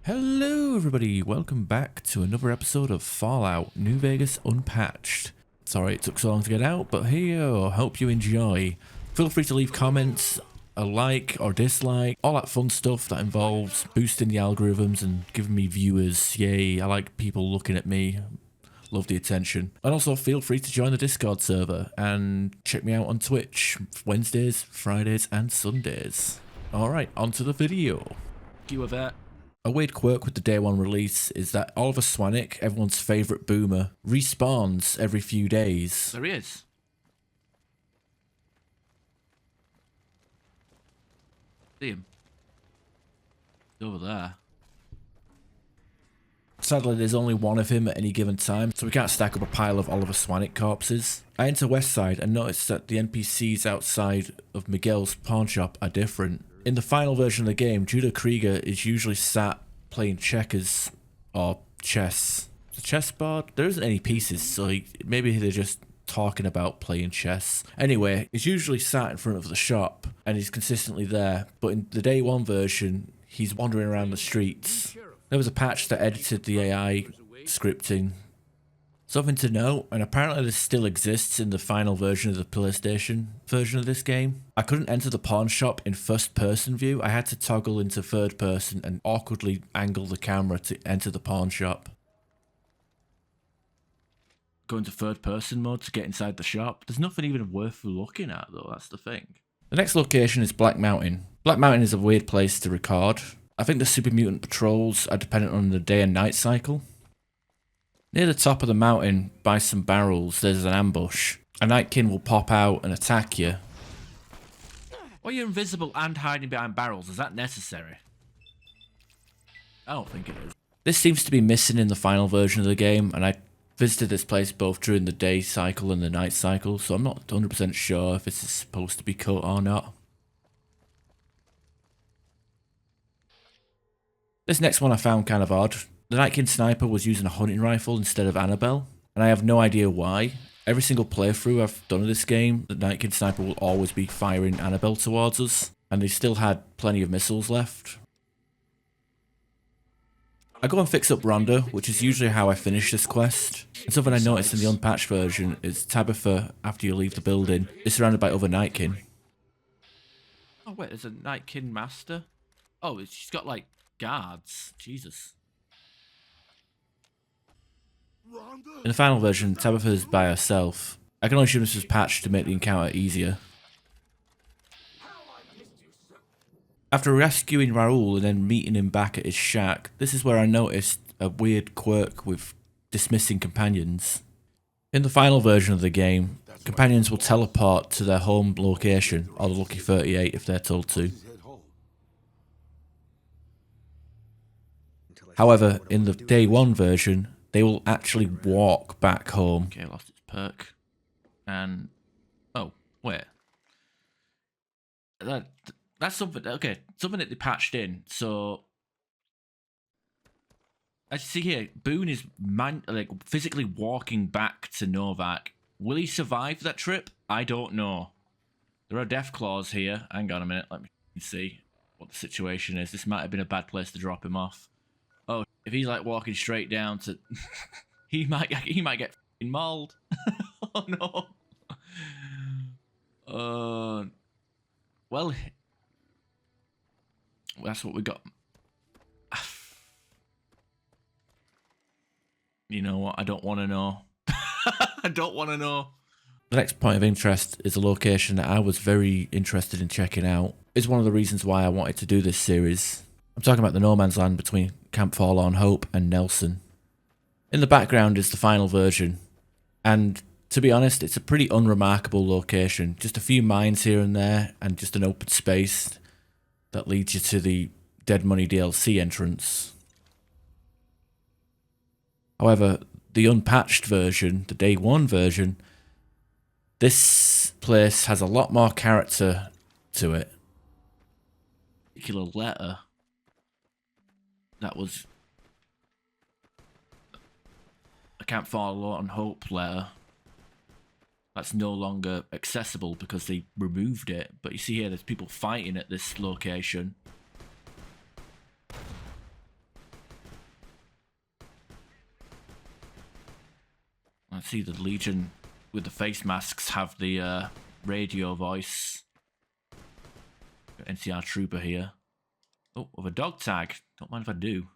Hello everybody, welcome back to another episode of Fallout New Vegas Unpatched. Sorry it took so long to get out, but here, hope you enjoy. Feel free to leave comments, a like or dislike, all that fun stuff that involves boosting the algorithms and giving me viewers. Yay, I like people looking at me, love the attention. And also feel free to join the Discord server and check me out on Twitch, Wednesdays, Fridays and Sundays. Alright, on to the video. You with that? A weird quirk with the day one release is that Oliver Swanick, everyone's favourite boomer, respawns every few days. There he is. See him. He's over there. Sadly, there's only one of him at any given time, so we can't stack up a pile of Oliver Swanick corpses. I enter Westside and notice that the NPCs outside of Miguel's pawn shop are different. In the final version of the game, Judah Krieger is usually sat playing checkers or chess. The chessboard? There isn't any pieces, so maybe they're just talking about playing chess. Anyway, he's usually sat in front of the shop and he's consistently there, but in the day one version, he's wandering around the streets. There was a patch that edited the AI scripting. Something to note, and apparently this still exists in the final version of the PlayStation version of this game. I couldn't enter the pawn shop in first person view. I had to toggle into third person and awkwardly angle the camera to enter the pawn shop. Go into third person mode to get inside the shop. There's nothing even worth looking at though, that's the thing. The next location is Black Mountain. Black Mountain is a weird place to record. I think the super mutant patrols are dependent on the day and night cycle. Near the top of the mountain, by some barrels, there's an ambush. A nightkin will pop out and attack you. Well, you're invisible and hiding behind barrels. Is that necessary? I don't think it is. This seems to be missing in the final version of the game, and I visited this place both during the day cycle and the night cycle, so I'm not 100% sure if this is supposed to be cut or not. This next one I found kind of odd. The Nightkin sniper was using a hunting rifle instead of Annabelle, and I have no idea why. Every single playthrough I've done of this game, the Nightkin sniper will always be firing Annabelle towards us, and they still had plenty of missiles left. I go and fix up Rhonda, which is usually how I finish this quest. And something I noticed in the unpatched version is Tabitha, after you leave the building, is surrounded by other Nightkin. Oh wait, there's a Nightkin master? Oh, she's got like guards. Jesus. In the final version, Tabitha is by herself. I can only assume this was patched to make the encounter easier. After rescuing Raoul and then meeting him back at his shack, this is where I noticed a weird quirk with dismissing companions. In the final version of the game, companions will teleport to their home location, or the Lucky 38 if they're told to. However, in the day one version, they will actually walk back home. Okay, I lost its perk. And oh, wait. That's something. Okay, something that they patched in. So as you see here, Boone is physically walking back to Novak. Will he survive that trip? I don't know. There are death claws here. Hang on a minute. Let me see what the situation is. This might have been a bad place to drop him off. Oh, if he's like walking straight down to, he might get f***ing mauled. Oh no. Well, that's what we got. You know what? I don't want to know. I don't want to know. The next point of interest is a location that I was very interested in checking out. It's one of the reasons why I wanted to do this series. I'm talking about the no man's land between Camp Forlorn Hope and Nelson. In the background is the final version, and to be honest, it's a pretty unremarkable location. Just a few mines here and there, and just an open space that leads you to the Dead Money DLC entrance. However, the unpatched version, the day one version, this place has a lot more character to it. Particular letter that was a Camp Forlorn Hope letter that's no longer accessible because they removed it. But you see here, there's people fighting at this location. I see the Legion with the face masks have the radio voice. Got NCR Trooper here. Oh, with a dog tag. Don't mind if I do.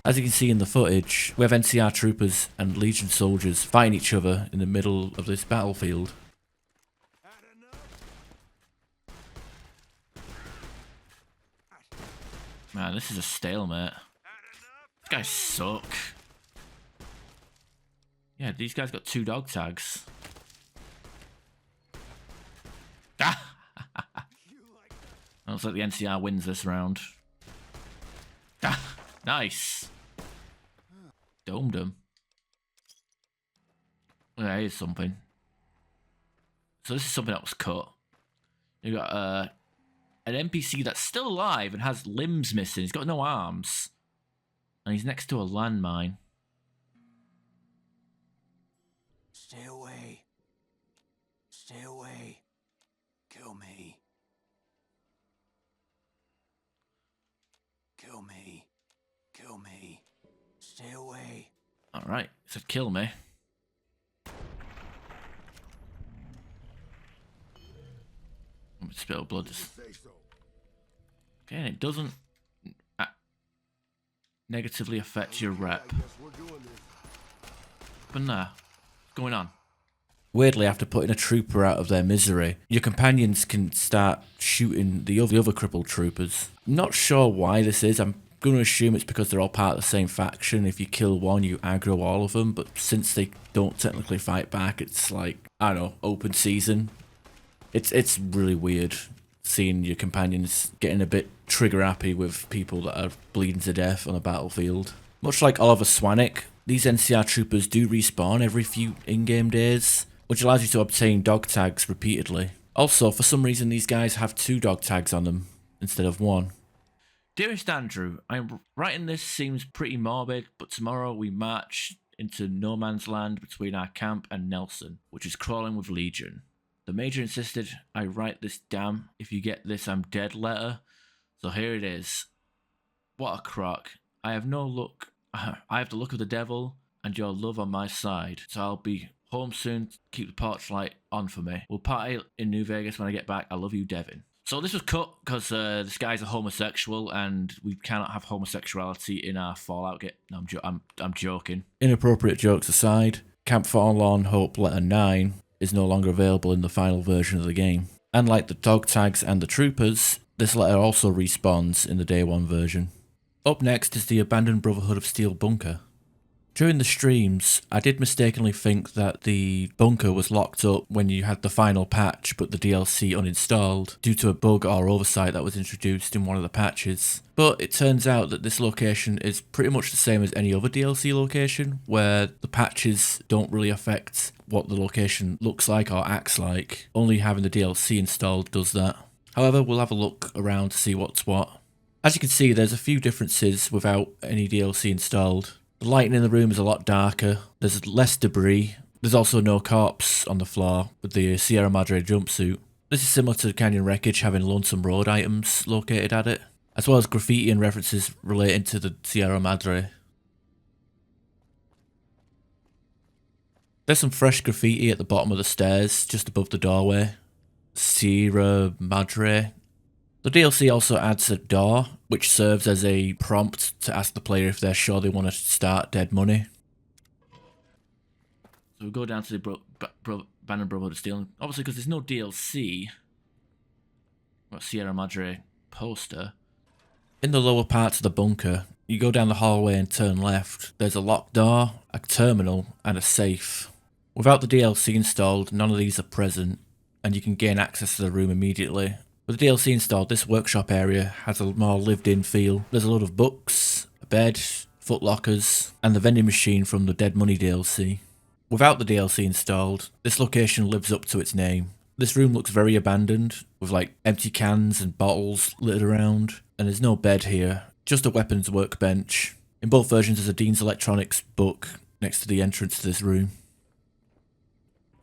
As you can see in the footage, we have NCR troopers and Legion soldiers fighting each other in the middle of this battlefield. Man, this is a stalemate. These guys suck. Yeah, these guys got 2 dog tags. Ah! Looks like the NCR wins this round. Ah! Nice. Domed him. Yeah, here's something. So this is something that was cut. You got an NPC that's still alive and has limbs missing. He's got no arms. And he's next to a landmine. Stay away. Stay away. Kill me. Kill me. Kill me. Stay away. Alright, it said kill me. Spill blood. Okay, and it doesn't negatively affect your rep. But nah, what's going on? Weirdly, after putting a trooper out of their misery, your companions can start shooting the other crippled troopers. Not sure why this is. I'm going to assume it's because they're all part of the same faction. If you kill one, you aggro all of them. But since they don't technically fight back, it's like, I don't know, open season. It's really weird seeing your companions getting a bit trigger happy with people that are bleeding to death on a battlefield. Much like Oliver Swanwick, these NCR troopers do respawn every few in-game days, which allows you to obtain dog tags repeatedly. Also, for some reason, these guys have 2 dog tags on them instead of 1. Dearest Andrew, I'm writing this seems pretty morbid, but tomorrow we march into no man's land between our camp and Nelson, which is crawling with Legion. The Major insisted I write this damn if you get this I'm dead letter, so here it is. What a crock. I have the look of the devil and your love on my side, so I'll be home soon to keep the porch light on for me. We'll party in New Vegas when I get back. I love you, Devin. So this was cut because this guy's a homosexual and we cannot have homosexuality in our Fallout game. No, I'm joking. Inappropriate jokes aside, Camp Forlorn Hope Letter 9 is no longer available in the final version of the game. And like the dog tags and the troopers, this letter also respawns in the day 1 version. Up next is the abandoned Brotherhood of Steel bunker. During the streams, I did mistakenly think that the bunker was locked up when you had the final patch but the DLC uninstalled due to a bug or oversight that was introduced in one of the patches. But it turns out that this location is pretty much the same as any other DLC location, where the patches don't really affect what the location looks like or acts like. Only having the DLC installed does that. However, we'll have a look around to see what's what. As you can see, there's a few differences without any DLC installed. The lighting in the room is a lot darker, there's less debris, there's also no corpse on the floor with the Sierra Madre jumpsuit. This is similar to Canyon Wreckage having Lonesome Road items located at it, as well as graffiti and references relating to the Sierra Madre. There's some fresh graffiti at the bottom of the stairs, just above the doorway. Sierra Madre. The DLC also adds a door, which serves as a prompt to ask the player if they're sure they want to start Dead Money. So we go down to the abandoned Brotherhood of Steel. Obviously, because there's no DLC. Got Sierra Madre poster. In the lower parts of the bunker, you go down the hallway and turn left. There's a locked door, a terminal, and a safe. Without the DLC installed, none of these are present, and you can gain access to the room immediately. With the DLC installed, this workshop area has a more lived-in feel. There's a load of books, a bed, footlockers, and the vending machine from the Dead Money DLC. Without the DLC installed, this location lives up to its name. This room looks very abandoned, with like empty cans and bottles littered around, and there's no bed here, just a weapons workbench. In both versions there's a Dean's Electronics book next to the entrance to this room.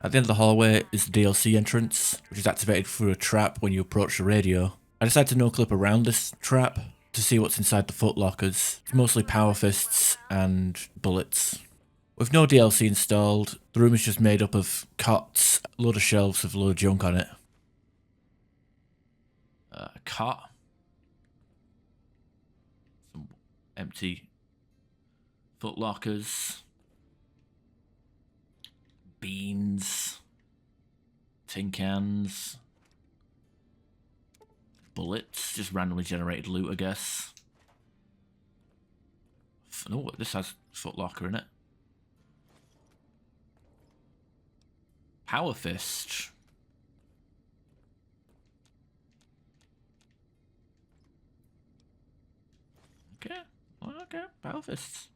At the end of the hallway is the DLC entrance, which is activated through a trap when you approach the radio. I decided to no-clip around this trap, to see what's inside the footlockers. It's mostly power fists and bullets. With no DLC installed, the room is just made up of cots, a load of shelves with a load of junk on it. A cot. Some empty footlockers. Beans. Tin cans. Bullets. Just randomly generated loot, I guess. No, this has footlocker in it. Power fist. Okay, power fists.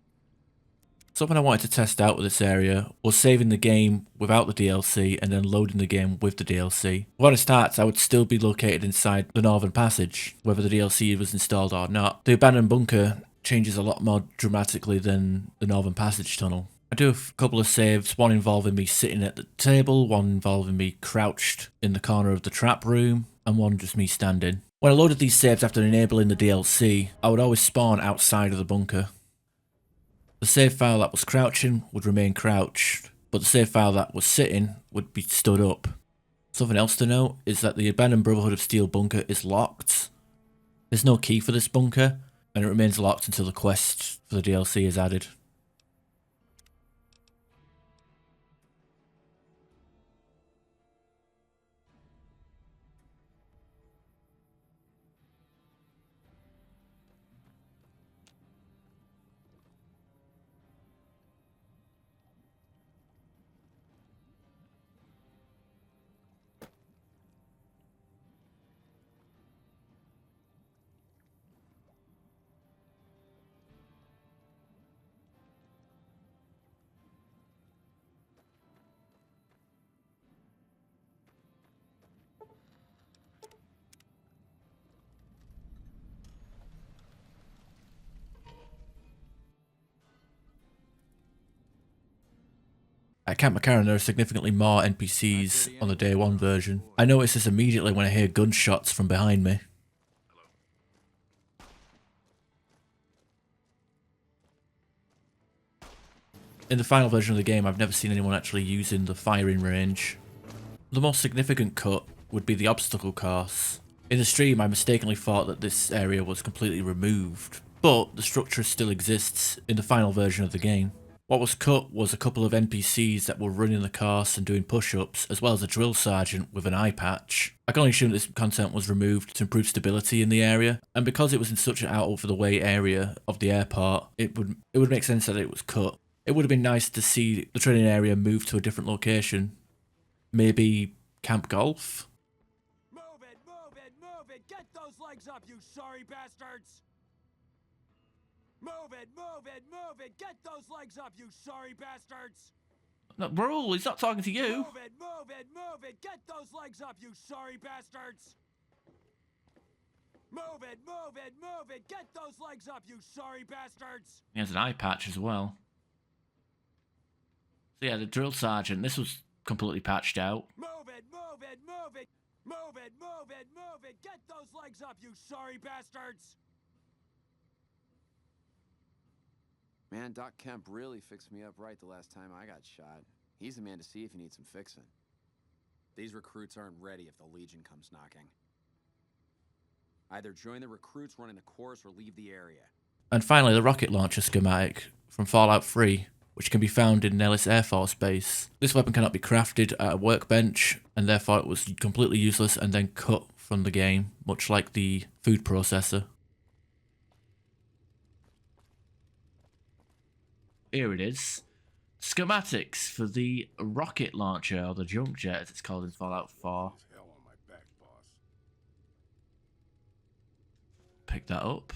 Something I wanted to test out with this area was saving the game without the DLC and then loading the game with the DLC. When it starts, I would still be located inside the Northern Passage, whether the DLC was installed or not. The abandoned bunker changes a lot more dramatically than the Northern Passage tunnel. I do a couple of saves, one involving me sitting at the table, one involving me crouched in the corner of the trap room, and one just me standing. When I loaded these saves after enabling the DLC, I would always spawn outside of the bunker. The save file that was crouching would remain crouched, but the save file that was sitting would be stood up. Something else to note is that the abandoned Brotherhood of Steel bunker is locked. There's no key for this bunker, and it remains locked until the quest for the DLC is added. At Camp McCarran, there are significantly more NPCs on the day 1 version. I notice this immediately when I hear gunshots from behind me. In the final version of the game, I've never seen anyone actually using the firing range. The most significant cut would be the obstacle course. In the stream, I mistakenly thought that this area was completely removed, but the structure still exists in the final version of the game. What was cut was a couple of NPCs that were running the course and doing push-ups, as well as a drill sergeant with an eye patch. I can only assume this content was removed to improve stability in the area, and because it was in such an out-of-the-way area of the airport, it would make sense that it was cut. It would have been nice to see the training area move to a different location. Maybe Camp Golf? Move it! Get those legs up, you sorry bastards! Move it! Get those legs up, you sorry bastards! No, bro, he's not talking to you. Move it! Get those legs up, you sorry bastards! Move it! Get those legs up, you sorry bastards! He has an eye patch as well. So yeah, the drill sergeant, this was completely patched out. Move it! Get those legs up, you sorry bastards! Man, Doc Kemp really fixed me up right the last time I got shot. He's the man to see if you need some fixing. These recruits aren't ready if the Legion comes knocking. Either join the recruits running the course or leave the area. And finally, the rocket launcher schematic from Fallout 3, which can be found in Nellis Air Force Base. This weapon cannot be crafted at a workbench, and therefore it was completely useless and then cut from the game, much like the food processor. Here it is. Schematics for the rocket launcher, or the jump jet as it's called in Fallout 4. Pick that up.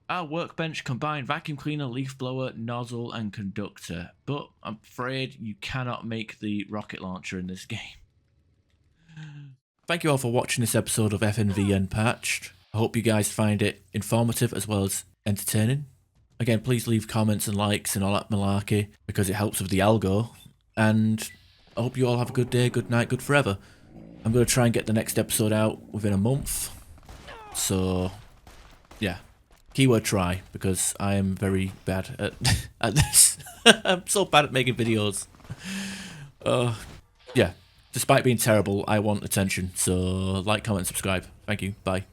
Our workbench combined vacuum cleaner, leaf blower, nozzle, and conductor. But I'm afraid you cannot make the rocket launcher in this game. Thank you all for watching this episode of FNV Unpatched. I hope you guys find it informative as well as entertaining. Again, please leave comments and likes and all that malarkey because it helps with the algo. And I hope you all have a good day, good night, good forever. I'm going to try and get the next episode out within a month. So, yeah. Keyword try, because I am very bad at this. I'm so bad at making videos. Yeah. Despite being terrible, I want attention. So, like, comment, subscribe. Thank you. Bye.